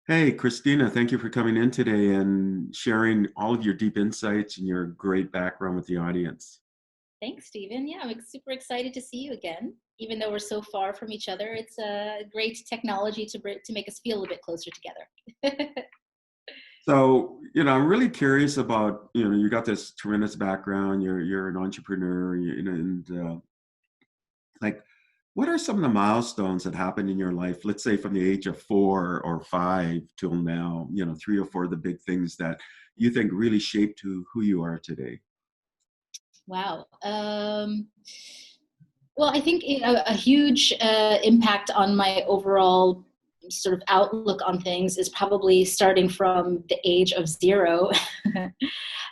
Hey, Christina, thank you for coming in today and sharing all of your deep insights and your great background with the audience. Thanks, Stephen. Yeah, I'm super excited to see you again. Even though we're so far from each other, it's a great technology to make us feel a bit closer together. I'm really curious about, you got this tremendous background, you're an entrepreneur, and like, what are some of the milestones that happened in your life, let's say from the age of 4 or 5 till now, 3 or 4 of the big things that you think really shaped who you are today? Wow. Well, I think a huge impact on my overall sort of outlook on things is probably starting from the age of zero.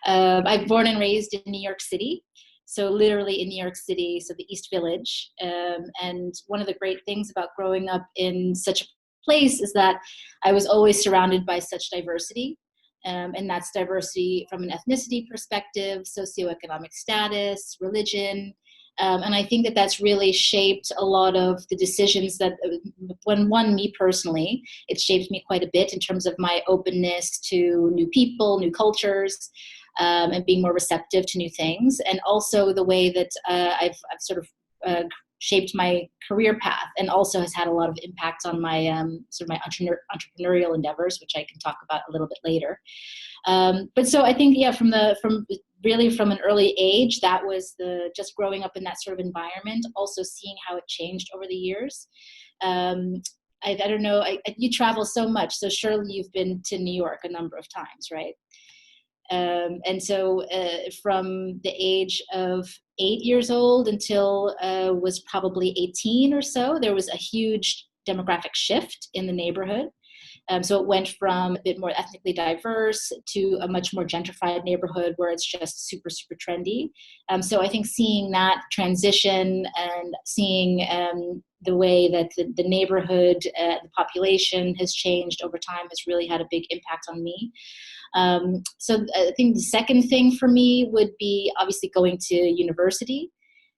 I'm born and raised in New York City. So literally in New York City, so the East Village. And one of the great things about growing up in such a place is that I was always surrounded by such diversity. And that's diversity from an ethnicity perspective, socioeconomic status, religion. And I think that that's really shaped a lot of the decisions that, me personally, it shaped me quite a bit in terms of my openness to new people, new cultures, and being more receptive to new things. And also the way that I've sort of shaped my career path, and also has had a lot of impact on my sort of my entrepreneurial endeavors, which I can talk about a little bit later. But so I think, yeah, from really from an early age, that was the just growing up in that sort of environment, also seeing how it changed over the years. Um, I don't know, you travel so much, so surely you've been to New York a number of times, right? And so from the age of 8 years old until was probably 18 or so, there was a huge demographic shift in the neighborhood. So it went from a bit more ethnically diverse to a much more gentrified neighborhood where it's just super, super trendy. So I think seeing that transition and seeing the way that the neighborhood, the population has changed over time has really had a big impact on me. So I think the second thing for me would be obviously going to university.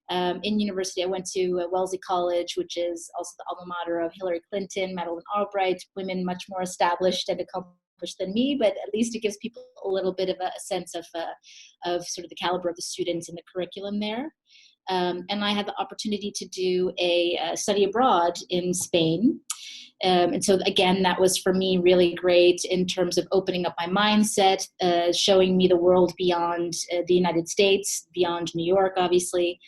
In university, I went to Wellesley College, which is also the alma mater of Hillary Clinton, Madeleine Albright, women much more established and accomplished than me, but at least it gives people a little bit of a sense of sort of the caliber of the students and the curriculum there. And I had the opportunity to do a study abroad in Spain. And so again, that was for me really great in terms of opening up my mindset, showing me the world beyond the United States, beyond New York, obviously.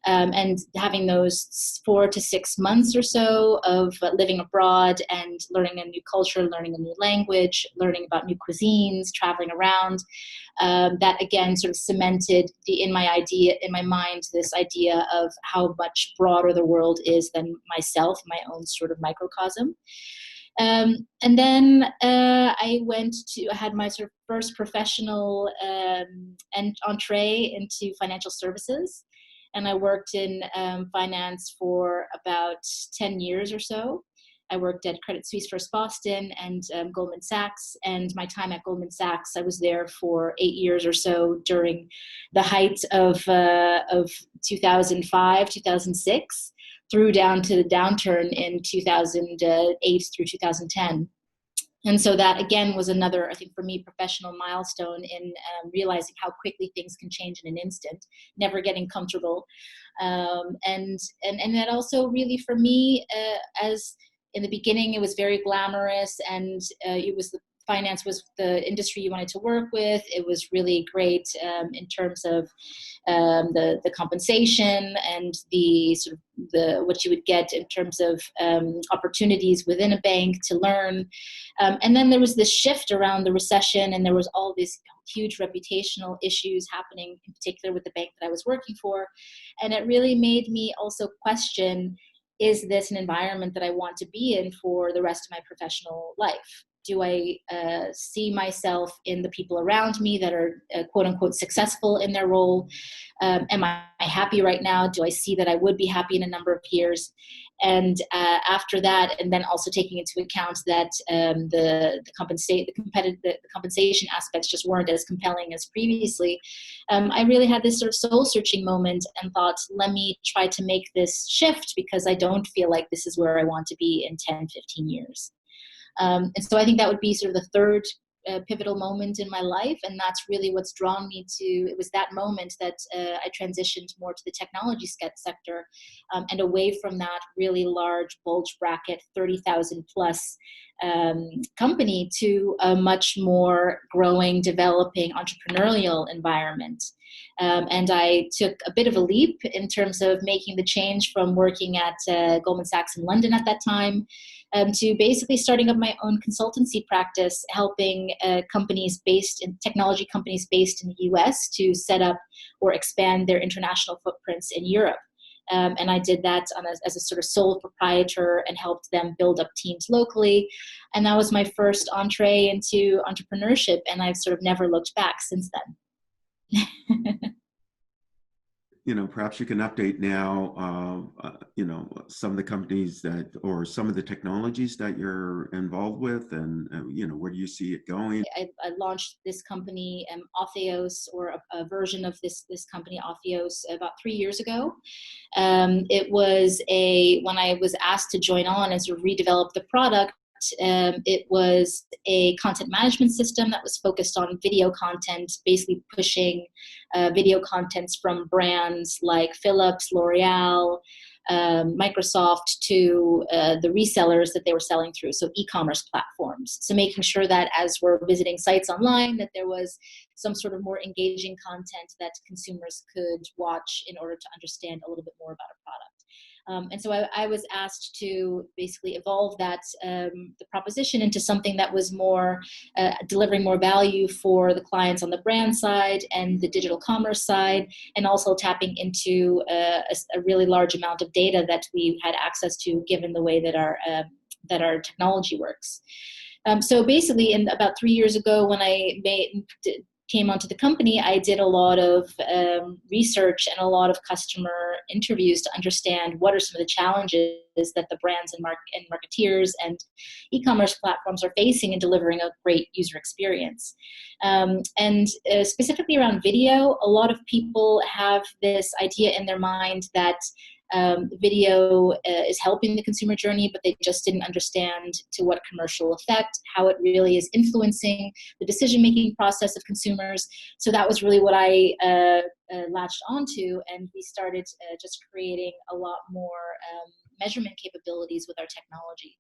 And having those 4 to 6 months or so of living abroad and learning a new culture, learning a new language, learning about new cuisines, traveling around, that again sort of cemented in my mind, this idea of how much broader the world is than myself, my own sort of microcosm. And then I had my sort of first professional and entree into financial services. And I worked in finance for about 10 years or so. I worked at Credit Suisse First Boston and Goldman Sachs. And my time at Goldman Sachs, I was there for 8 years or so during the height of 2005, 2006, through down to the downturn in 2008 through 2010. And so that again was another, I think for me, professional milestone in realizing how quickly things can change in an instant, never getting comfortable. And that also really for me, as in the beginning, it was very glamorous, and it was finance was the industry you wanted to work with. It was really great in terms of the compensation and the sort of what you would get in terms of opportunities within a bank to learn. And then there was this shift around the recession, and there was all these huge reputational issues happening, in particular with the bank that I was working for. And it really made me also question, is this an environment that I want to be in for the rest of my professional life? Do I see myself in the people around me that are quote unquote successful in their role? Am I happy right now? Do I see that I would be happy in a number of years? And after that, and then also taking into account that the compensation aspects just weren't as compelling as previously, I really had this sort of soul searching moment and thought, let me try to make this shift, because I don't feel like this is where I want to be in 10, 15 years. And so I think that would be sort of the third pivotal moment in my life, and that's really what's drawn me to. It was that moment that I transitioned more to the technology sector, and away from that really large bulge bracket 30,000 plus company to a much more growing, developing entrepreneurial environment. And I took a bit of a leap in terms of making the change from working at Goldman Sachs in London at that time, to basically starting up my own consultancy practice, helping technology companies based in the US to set up or expand their international footprints in Europe. And I did that as a sort of sole proprietor and helped them build up teams locally. And that was my first entree into entrepreneurship, and I've sort of never looked back since then. Perhaps you can update now, some of the companies or some of the technologies that you're involved with, and, where do you see it going? I launched this company, Autheos, or a version of this company, Autheos, about 3 years ago. It was when I was asked to join on and sort of redevelop the product, it was a content management system that was focused on video content, basically pushing video contents from brands like Philips, L'Oreal, Microsoft to the resellers that they were selling through, so e-commerce platforms. So making sure that as we're visiting sites online, that there was some sort of more engaging content that consumers could watch in order to understand a little bit more about a product. And so I was asked to basically evolve that the proposition into something that was more delivering more value for the clients on the brand side and the digital commerce side, and also tapping into a really large amount of data that we had access to, given the way that our technology works. So basically, about 3 years ago, when I came onto the company, I did a lot of research and a lot of customer interviews to understand what are some of the challenges that the brands and marketeers and e-commerce platforms are facing in delivering a great user experience. And specifically around video, a lot of people have this idea in their mind that video is helping the consumer journey, but they just didn't understand to what commercial effect, how it really is influencing the decision-making process of consumers. So that was really what I latched onto, and we started just creating a lot more measurement capabilities with our technology.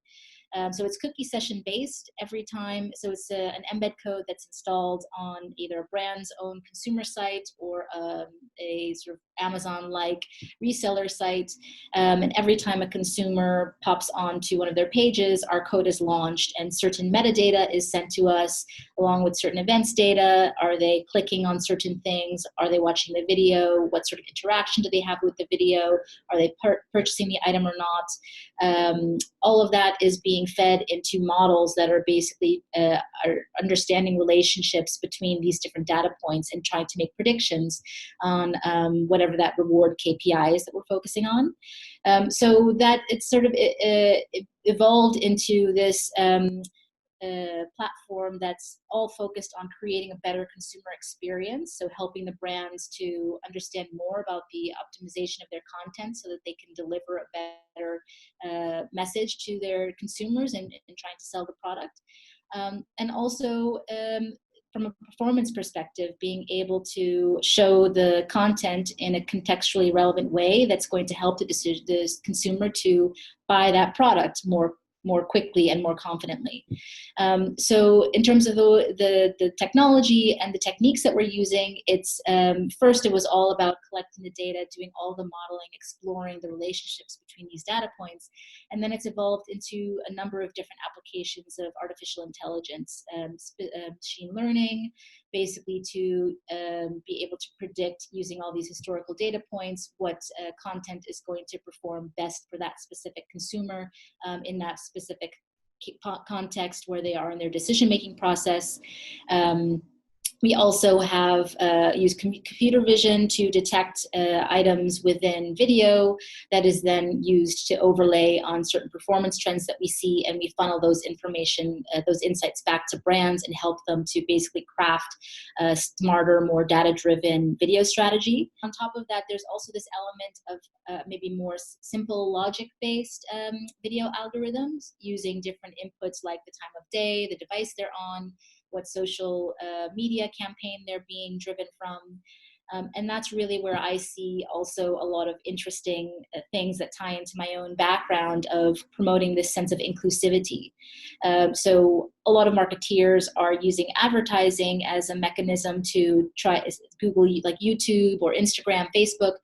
So it's cookie session based every time. So it's an embed code that's installed on either a brand's own consumer site or a sort of Amazon-like reseller site. And every time a consumer pops onto one of their pages, our code is launched and certain metadata is sent to us along with certain events data. Are they clicking on certain things? Are they watching the video? What sort of interaction do they have with the video? Are they purchasing the item or not? All of that is being fed into models that are basically are understanding relationships between these different data points and trying to make predictions on whatever that reward KPI is that we're focusing on. So that it's sort of evolved into this platform that's all focused on creating a better consumer experience, so helping the brands to understand more about the optimization of their content so that they can deliver a better message to their consumers and trying to sell the product. And also from a performance perspective, being able to show the content in a contextually relevant way that's going to help the consumer to buy that product more quickly and more confidently. So in terms of the technology and the techniques that we're using, it's first it was all about collecting the data, doing all the modeling, exploring the relationships between these data points, and then it's evolved into a number of different applications of artificial intelligence, machine learning, basically to be able to predict using all these historical data points what content is going to perform best for that specific consumer in that specific context where they are in their decision-making process. We also have used computer vision to detect items within video that is then used to overlay on certain performance trends that we see, and we funnel those information, those insights back to brands and help them to basically craft a smarter, more data-driven video strategy. On top of that, there's also this element of maybe more simple logic-based video algorithms using different inputs like the time of day, the device they're on, what social media campaign they're being driven from. And that's really where I see also a lot of interesting things that tie into my own background of promoting this sense of inclusivity. So a lot of marketeers are using advertising as a mechanism to try Google, like YouTube or Instagram, Facebook.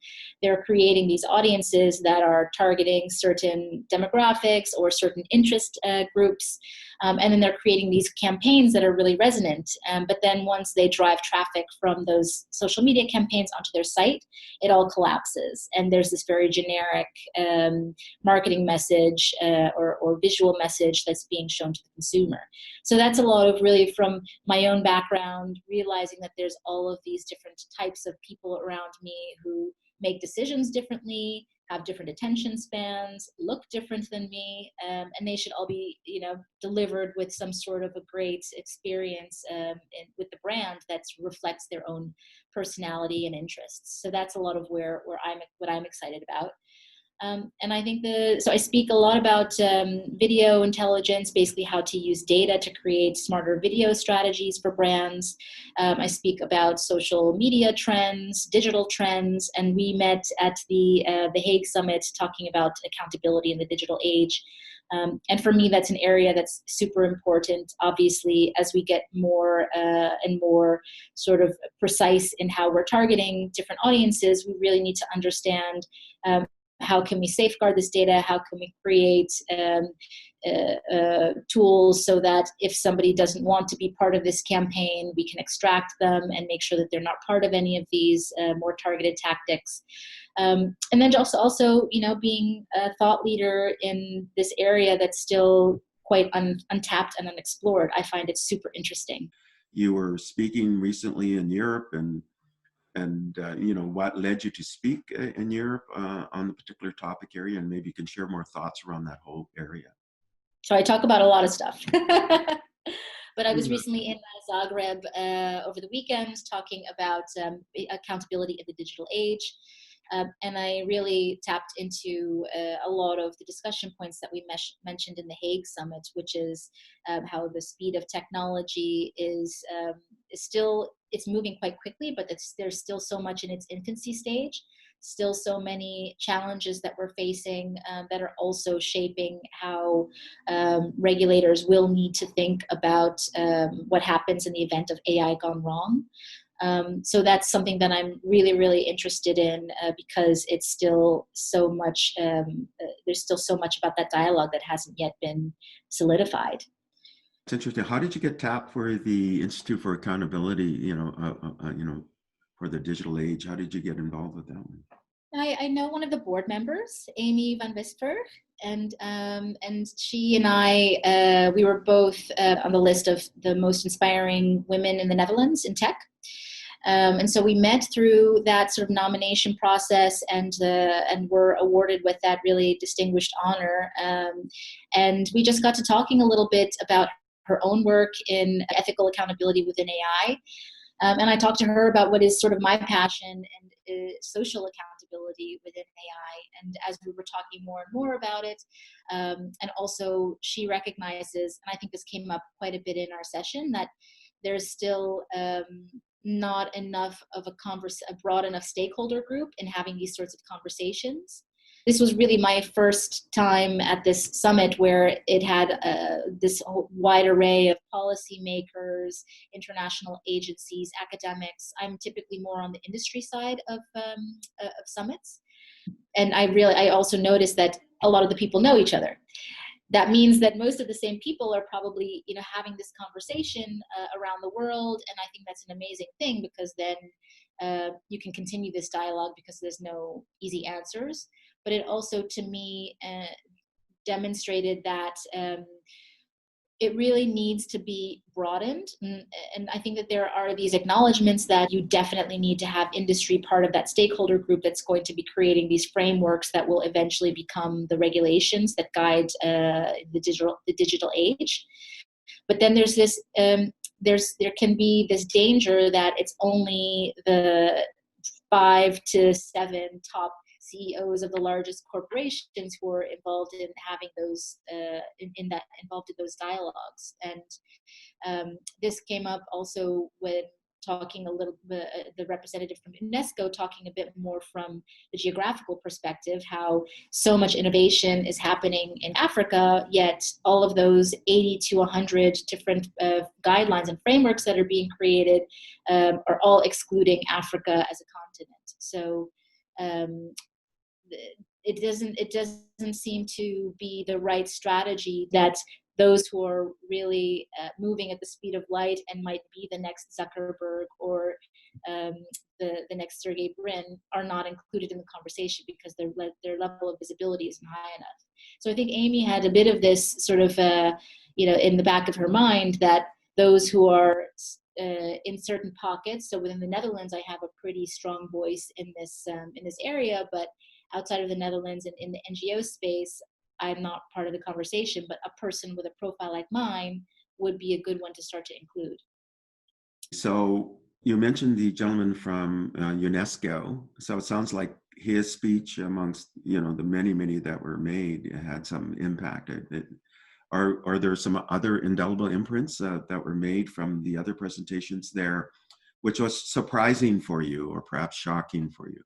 They're creating these audiences that are targeting certain demographics or certain interest groups. And then they're creating these campaigns that are really resonant. But then once they drive traffic from those social media campaigns onto their site, it all collapses. And there's this very generic marketing message or visual message that's being shown to the consumer. So that's a lot of really from my own background, realizing that there's all of these different types of people around me who make decisions differently, have different attention spans, look different than me, and they should all be, delivered with some sort of a great experience with the brand that reflects their own personality and interests. So that's a lot of what I'm excited about. And I think so I speak a lot about video intelligence, basically how to use data to create smarter video strategies for brands. I speak about social media trends, digital trends, and we met at the Hague Summit talking about accountability in the digital age. And for me, that's an area that's super important. Obviously, as we get more and more sort of precise in how we're targeting different audiences, we really need to understand how can we safeguard this data? How can we create tools so that if somebody doesn't want to be part of this campaign, we can extract them and make sure that they're not part of any of these more targeted tactics. And then also, being a thought leader in this area that's still quite untapped and unexplored. I find it super interesting. You were speaking recently in Europe, and what led you to speak in Europe on the particular topic area, and maybe you can share more thoughts around that whole area. So I talk about a lot of stuff. But I was recently in Zagreb over the weekend talking about accountability in the digital age. And I really tapped into a lot of the discussion points that we mentioned in the Hague Summit, which is how the speed of technology is still, it's moving quite quickly, but there's still so much in its infancy stage, still so many challenges that we're facing that are also shaping how regulators will need to think about what happens in the event of AI gone wrong. So that's something that I'm really, really interested in because it's still so much, there's still so much about that dialogue that hasn't yet been solidified. It's interesting. How did you get tapped for the Institute for Accountability, for the digital age? How did you get involved with that one? I know one of the board members, Amy van Wisper, and she and I, we were both on the list of the most inspiring women in the Netherlands in tech. And so we met through that sort of nomination process and were awarded with that really distinguished honor. And we just got to talking a little bit about her own work in ethical accountability within AI. And I talked to her about what is sort of my passion and social accountability within AI. And as we were talking more and more about it, and also she recognizes, and I think this came up quite a bit in our session, that there's still not enough of a broad enough stakeholder group in having these sorts of conversations. This was really my first time at this summit where it had this wide array of policymakers, international agencies, academics. I'm typically more on the industry side of summits. And I also noticed that a lot of the people know each other. That means that most of the same people are probably, having this conversation around the world. And I think that's an amazing thing because then you can continue this dialogue because there's no easy answers. But it also, to me, demonstrated that it really needs to be broadened. And I think that there are these acknowledgements that you definitely need to have industry part of that stakeholder group that's going to be creating these frameworks that will eventually become the regulations that guide the digital age. But then there's this, there can be this danger that it's only the 5 to 7 top CEOs of the largest corporations who are involved in having those involved in those dialogues. And this came up also when talking a little bit, the representative from Unesco talking a bit more from the geographical perspective, how so much innovation is happening in Africa, yet all of those 80 to 100 different guidelines and frameworks that are being created are all excluding Africa as a continent. So it doesn't seem to be the right strategy that those who are really moving at the speed of light and might be the next Zuckerberg or the next Sergey Brin are not included in the conversation because their level of visibility isn't high enough. So I think Amy had a bit of this sort of in the back of her mind that those who are in certain pockets. So within the Netherlands, I have a pretty strong voice in this area, but outside of the Netherlands and in the NGO space, I'm not part of the conversation, but a person with a profile like mine would be a good one to start to include. So you mentioned the gentleman from UNESCO. So it sounds like his speech amongst, the many that were made had some impact. Are there some other indelible imprints that were made from the other presentations there, which was surprising for you or perhaps shocking for you?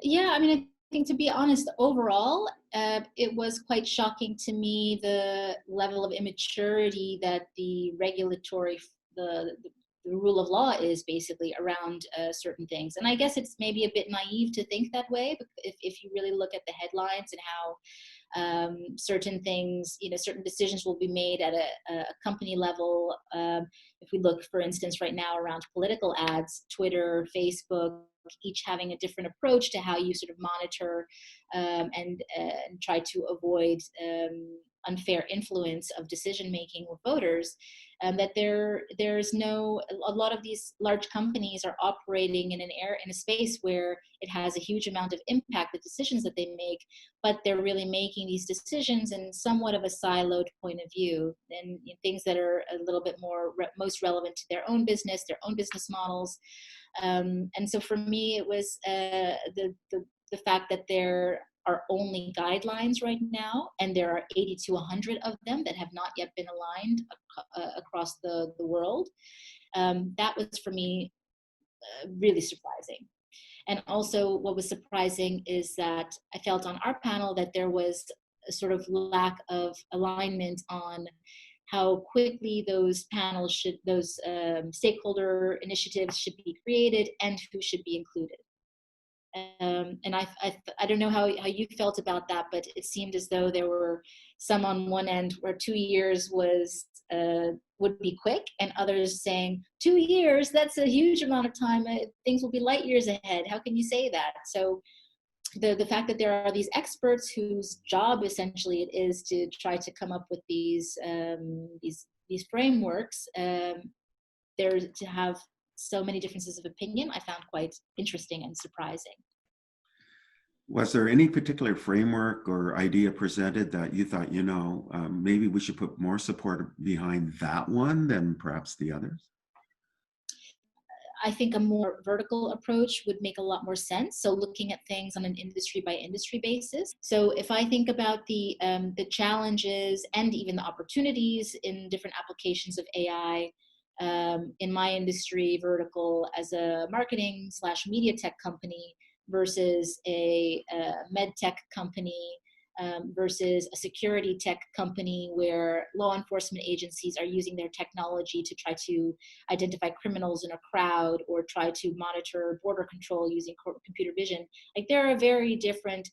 Yeah, I mean, I think to be honest, overall, it was quite shocking to me the level of immaturity that the regulatory, the rule of law is basically around certain things. And I guess it's maybe a bit naive to think that way, but if you really look at the headlines and how certain things, certain decisions will be made at a company level. If we look, for instance, right now around political ads, Twitter, Facebook, each having a different approach to how you sort of monitor and try to avoid unfair influence of decision making with voters. That there's a lot of these large companies are operating in a space where it has a huge amount of impact, the decisions that they make, but they're really making these decisions in somewhat of a siloed point of view, and things that are a little bit more most relevant to their own business models. And so for me, it was the fact that there are only guidelines right now, and there are 80 to 100 of them that have not yet been aligned across the world. That was for me really surprising. And also what was surprising is that I felt on our panel that there was a sort of lack of alignment on how quickly those panels those stakeholder initiatives should be created and who should be included. And I don't know how you felt about that, but it seemed as though there were some on one end where 2 years would be quick, and others saying 2 years, that's a huge amount of time. Things will be light years ahead. How can you say that? So the fact that there are these experts whose job essentially it is to try to come up with these frameworks, there to have so many differences of opinion, I found quite interesting and surprising. Was there any particular framework or idea presented that you thought, maybe we should put more support behind that one than perhaps the others? I think a more vertical approach would make a lot more sense. So looking at things on an industry by industry basis. So if I think about the challenges and even the opportunities in different applications of AI, in my industry vertical as a marketing/media tech company versus a med tech company, versus a security tech company where law enforcement agencies are using their technology to try to identify criminals in a crowd or try to monitor border control using computer vision. Like there are very different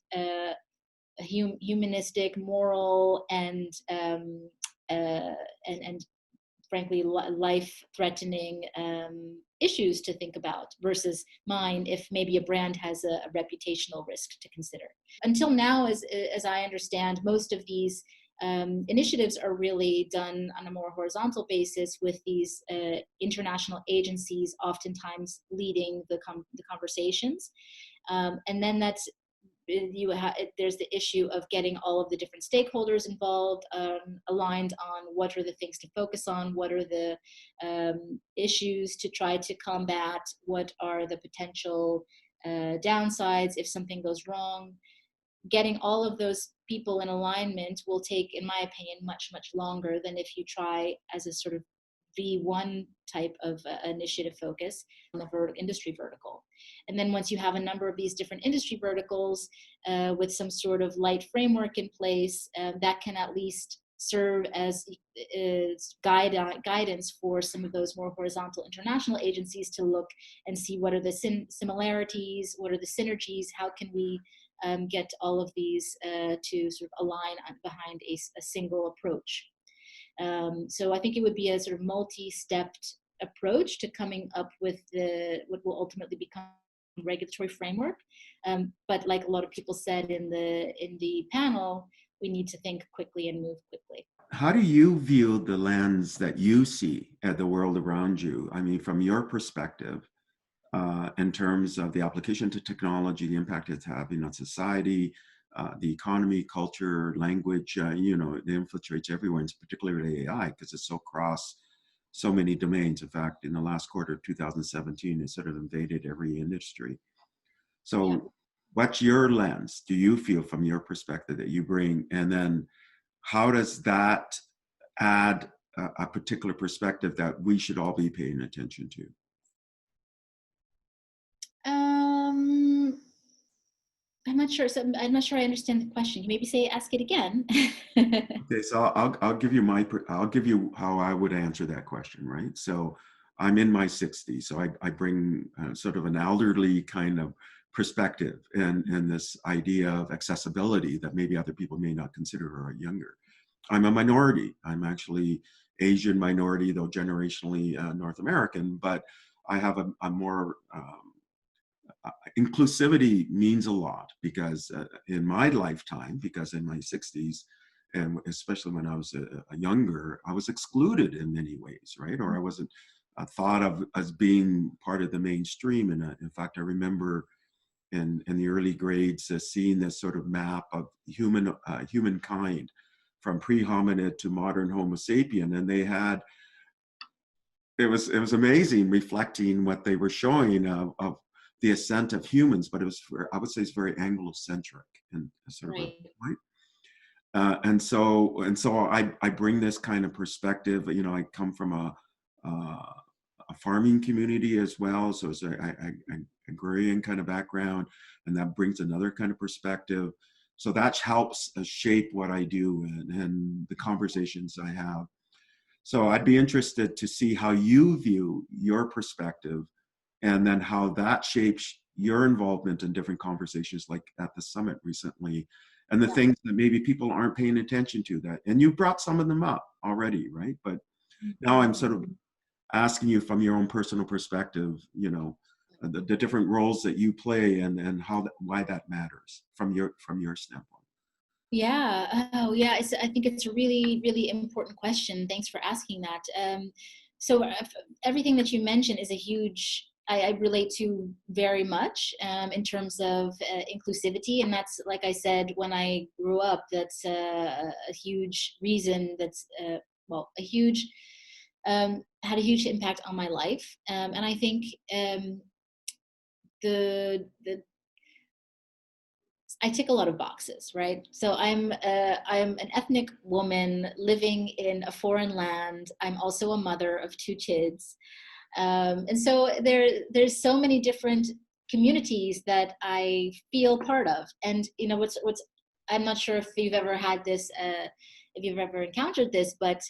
humanistic, moral, and frankly life-threatening issues to think about versus mine if maybe a brand has a reputational risk to consider. Until now, as I understand, most of these initiatives are really done on a more horizontal basis with these international agencies oftentimes leading the conversations. And then there's the issue of getting all of the different stakeholders involved, aligned on what are the things to focus on, what are the issues to try to combat, what are the potential downsides if something goes wrong. Getting all of those people in alignment will take, in my opinion, much, much longer than if you try as a sort of V1 type of initiative focus on the industry vertical. And then once you have a number of these different industry verticals with some sort of light framework in place, that can at least serve as guidance for some of those more horizontal international agencies to look and see what are the similarities, what are the synergies, how can we get all of these to sort of align behind a single approach. So I think it would be a sort of multi-stepped approach to coming up with what will ultimately become a regulatory framework. But like a lot of people said in the panel, we need to think quickly and move quickly. How do you view the lens that you see at the world around you? I mean, from your perspective, in terms of the application to technology, the impact it's having on society, the economy, culture, language, it infiltrates everywhere, and particularly AI, because it's so cross so many domains. In fact, in the last quarter of 2017, it sort of invaded every industry. So Yeah. what's your lens, do you feel, from your perspective, that you bring? And then how does that add a particular perspective that we should all be paying attention to? I'm not sure. So I'm not sure I understand the question. Can you maybe ask it again? Okay, so I'll give you I'll give you how I would answer that question, right? So I'm in my 60s, so I bring sort of an elderly kind of perspective and this idea of accessibility that maybe other people may not consider or are younger. I'm a minority. I'm actually Asian minority, though generationally North American, but I have a more inclusivity means a lot, because in my lifetime, because in my 60s, and especially when I was a younger, I was excluded in many ways, right? Or I wasn't thought of as being part of the mainstream. And in fact, I remember in the early grades seeing this sort of map of humankind from pre-hominid to modern Homo sapien, and they had, it was amazing reflecting what they were showing of the ascent of humans, but it was, I would say, it's very Anglo-centric and sort of Right. right. And so I bring this kind of perspective. I come from a farming community as well, so it's a agrarian kind of background, and that brings another kind of perspective. So that helps shape what I do and the conversations I have. So I'd be interested to see how you view your perspective, and then how that shapes your involvement in different conversations, like at the summit recently, and the things that maybe people aren't paying attention to. That, and you brought some of them up already, right? But now I'm sort of asking you from your own personal perspective, the different roles that you play, and why that matters from your standpoint. Yeah. Oh, yeah. I think it's a really, really important question. Thanks for asking that. So everything that you mentioned is a huge, I relate to very much in terms of inclusivity. And that's, like I said, when I grew up, that's a huge reason that's, a huge, had a huge impact on my life. And I think the I tick a lot of boxes, right? So I'm an ethnic woman living in a foreign land. I'm also a mother of 2 kids, and so there's so many different communities that I feel part of. And what's I'm not sure if you've ever had this, if you've ever encountered this, but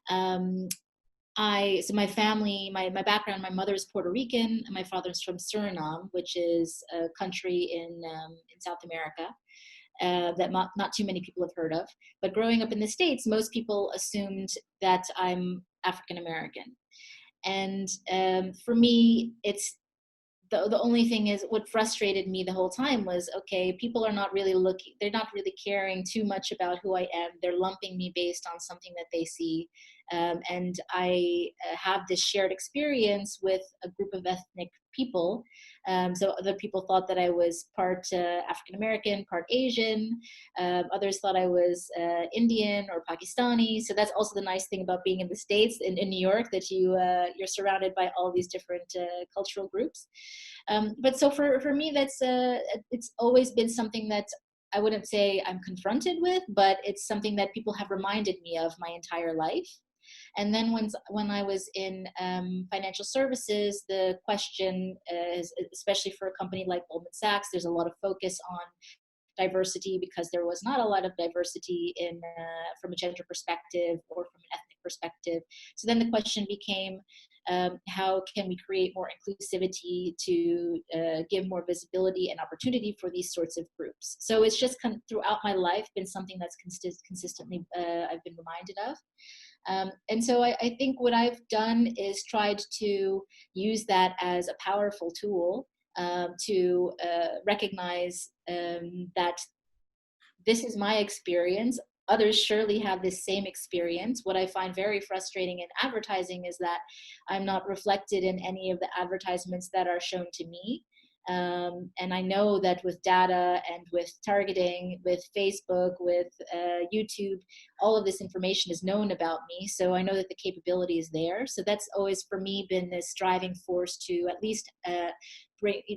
so my family, my background, my mother's Puerto Rican and my father's from Suriname, which is a country in South America that not too many people have heard of. But growing up in the States, most people assumed that I'm African American. And for me, it's the only thing is, what frustrated me the whole time was, okay, people are not really looking, they're not really caring too much about who I am. They're lumping me based on something that they see. And I have this shared experience with a group of ethnic people. So other people thought that I was part African American, part Asian. Others thought I was Indian or Pakistani. So that's also the nice thing about being in the States, in New York, that you're surrounded by all these different cultural groups. But so for me, it's always been something that I wouldn't say I'm confronted with, but it's something that people have reminded me of my entire life. And then when I was in financial services, the question is, especially for a company like Goldman Sachs, there's a lot of focus on diversity, because there was not a lot of diversity in from a gender perspective or from an ethnic perspective. So then the question became, how can we create more inclusivity to give more visibility and opportunity for these sorts of groups? So it's just kind of throughout my life been something that's consistently I've been reminded of. And so I think what I've done is tried to use that as a powerful tool to recognize that this is my experience. Others surely have this same experience. What I find very frustrating in advertising is that I'm not reflected in any of the advertisements that are shown to me. And I know that with data and with targeting, with Facebook, with YouTube, all of this information is known about me. So I know that the capability is there. So that's always for me been this driving force to at least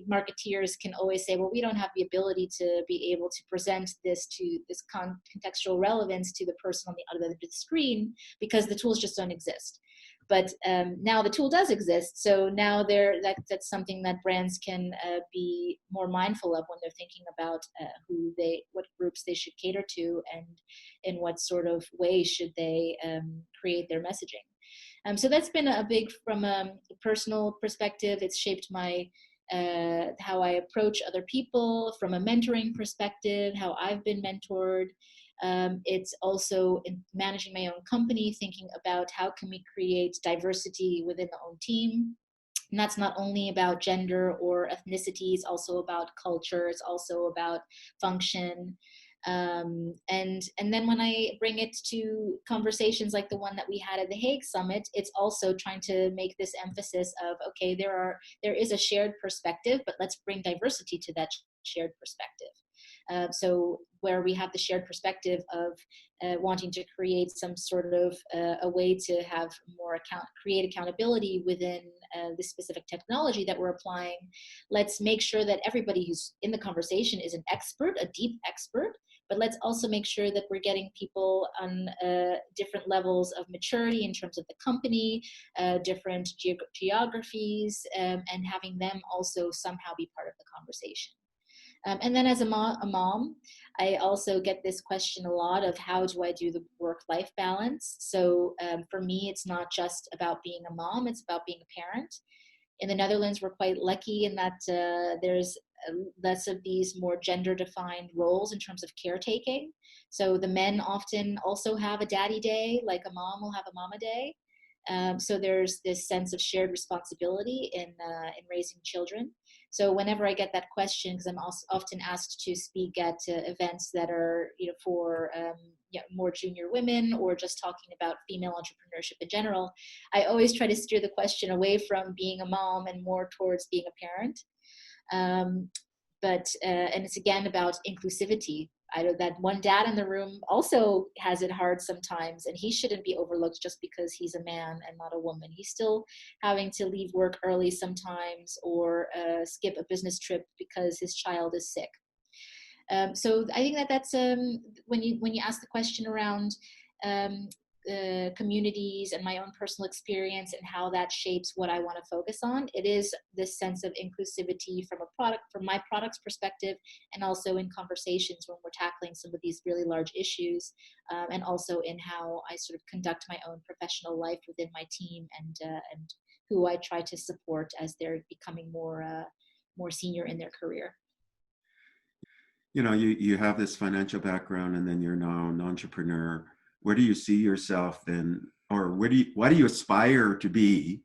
marketeers can always say, well, we don't have the ability to be able to present this to this contextual relevance to the person on the other end of the screen, because the tools just don't exist. But now the tool does exist. So now that's something that brands can be more mindful of when they're thinking about what groups they should cater to, and in what sort of way should they create their messaging. So that's been a big, from a personal perspective, it's shaped my how I approach other people. From a mentoring perspective, how I've been mentored. It's also in managing my own company, thinking about how can we create diversity within the own team. And that's not only about gender or ethnicity, it's also about culture, it's also about function. And then when I bring it to conversations like the one that we had at the Hague Summit, it's also trying to make this emphasis of, okay, there is a shared perspective, but let's bring diversity to that shared perspective. So where we have the shared perspective of wanting to create some sort of a way to have more create accountability within the specific technology that we're applying, let's make sure that everybody who's in the conversation is an expert, a deep expert, but let's also make sure that we're getting people on different levels of maturity in terms of the company, different geographies, and having them also somehow be part of the conversation. And then as a mom, I also get this question a lot of, how do I do the work-life balance? So for me, it's not just about being a mom, it's about being a parent. In the Netherlands, we're quite lucky in that there's less of these more gender-defined roles in terms of caretaking. So the men often also have a daddy day, like a mom will have a mama day. So there's this sense of shared responsibility in raising children. So whenever I get that question, because I'm also often asked to speak at events that are, for more junior women, or just talking about female entrepreneurship in general, I always try to steer the question away from being a mom and more towards being a parent. And it's again about inclusivity. I know that one dad in the room also has it hard sometimes, and he shouldn't be overlooked just because he's a man and not a woman. He's still having to leave work early sometimes, or skip a business trip because his child is sick. So I think that's when you ask the question around communities and my own personal experience and how that shapes what I want to focus on, it is this sense of inclusivity from my product's perspective, and also in conversations when we're tackling some of these really large issues, and also in how I sort of conduct my own professional life within my team, and who I try to support as they're becoming more senior in their career. You have this financial background, and then you're now an entrepreneur. Where do you see yourself then, or why do you aspire to be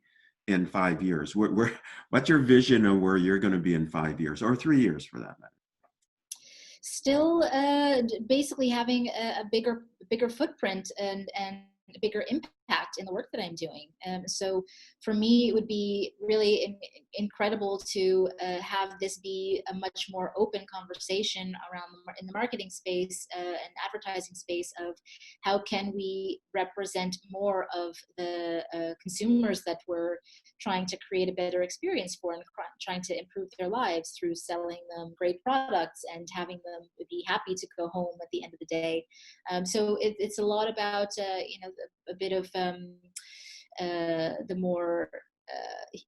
in 5 years? What's your vision of where you're going to be in 5 years, or 3 years for that matter? Still basically having a bigger footprint and a bigger impact in the work that I'm doing. So for me, it would be really incredible to have this be a much more open conversation around in the marketing space and advertising space of how can we represent more of the consumers that we're trying to create a better experience for, and trying to improve their lives through selling them great products and having them be happy to go home at the end of the day. So it's a lot about a bit of the more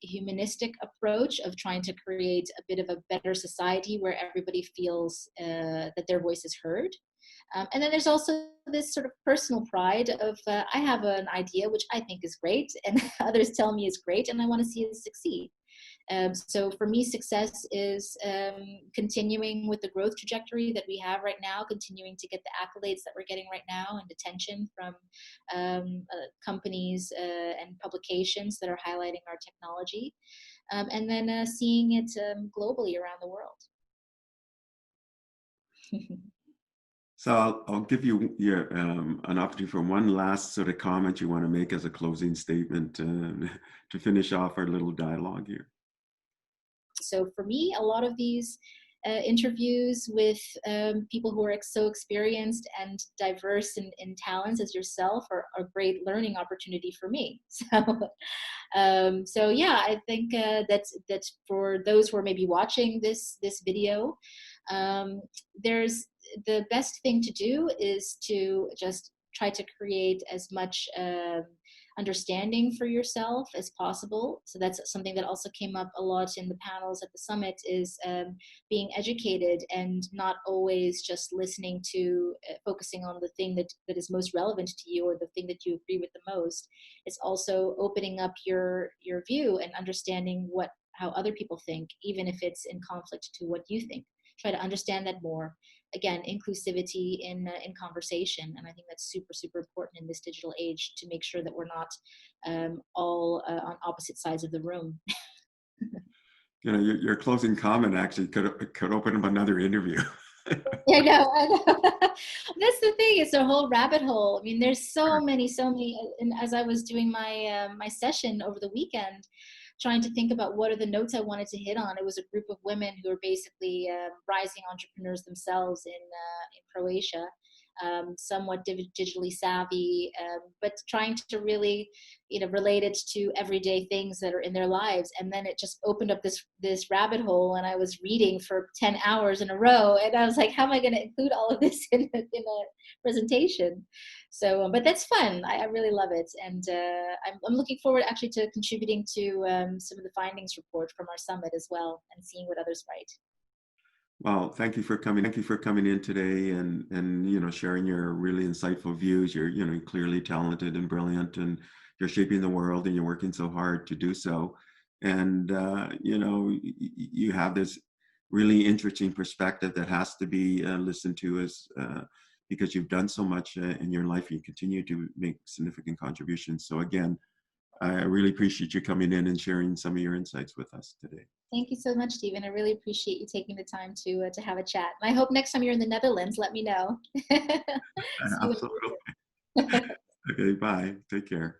humanistic approach of trying to create a bit of a better society where everybody feels that their voice is heard. And then there's also this sort of personal pride of I have an idea which I think is great, and others tell me is great, and I want to see it succeed. So for me, success is continuing with the growth trajectory that we have right now, continuing to get the accolades that we're getting right now and attention from companies and publications that are highlighting our technology, and then seeing it globally around the world. So I'll give you an opportunity for one last sort of comment you want to make as a closing statement to finish off our little dialogue here. So for me, a lot of these interviews with people who are so experienced and diverse in talents as yourself are a great learning opportunity for me. So yeah, I think that's for those who are maybe watching this video, there's the best thing to do is to just try to create as much understanding for yourself as possible. So that's something that also came up a lot in the panels at the summit, is being educated and not always just listening to focusing on the thing that is most relevant to you or the thing that you agree with the most. It's also opening up your view and understanding how other people think, even if it's in conflict to what you think. Try to understand that more. Again, inclusivity in conversation, and I think that's super important in this digital age, to make sure that we're not all on opposite sides of the room. Your closing comment actually could open up another interview. I know. That's the thing. It's a whole rabbit hole. I mean, there's so many. And as I was doing my my session over the weekend, trying to think about what are the notes I wanted to hit on, it was a group of women who are basically rising entrepreneurs themselves in Croatia, somewhat digitally savvy, but trying to really, relate it to everyday things that are in their lives. And then it just opened up this rabbit hole, and I was reading for 10 hours in a row, and I was like, how am I going to include all of this in a presentation? So, but that's fun. I really love it. And I'm looking forward actually to contributing to some of the findings report from our summit as well, and seeing what others write. Well, thank you for coming. Thank you for coming in today and sharing your really insightful views. You're clearly talented and brilliant, and you're shaping the world, and you're working so hard to do so. And you have this really interesting perspective that has to be listened to, as because you've done so much in your life. You continue to make significant contributions. So again, I really appreciate you coming in and sharing some of your insights with us today. Thank you so much, Stephen. I really appreciate you taking the time to have a chat. And I hope next time you're in the Netherlands, let me know. Absolutely. Okay, bye. Take care.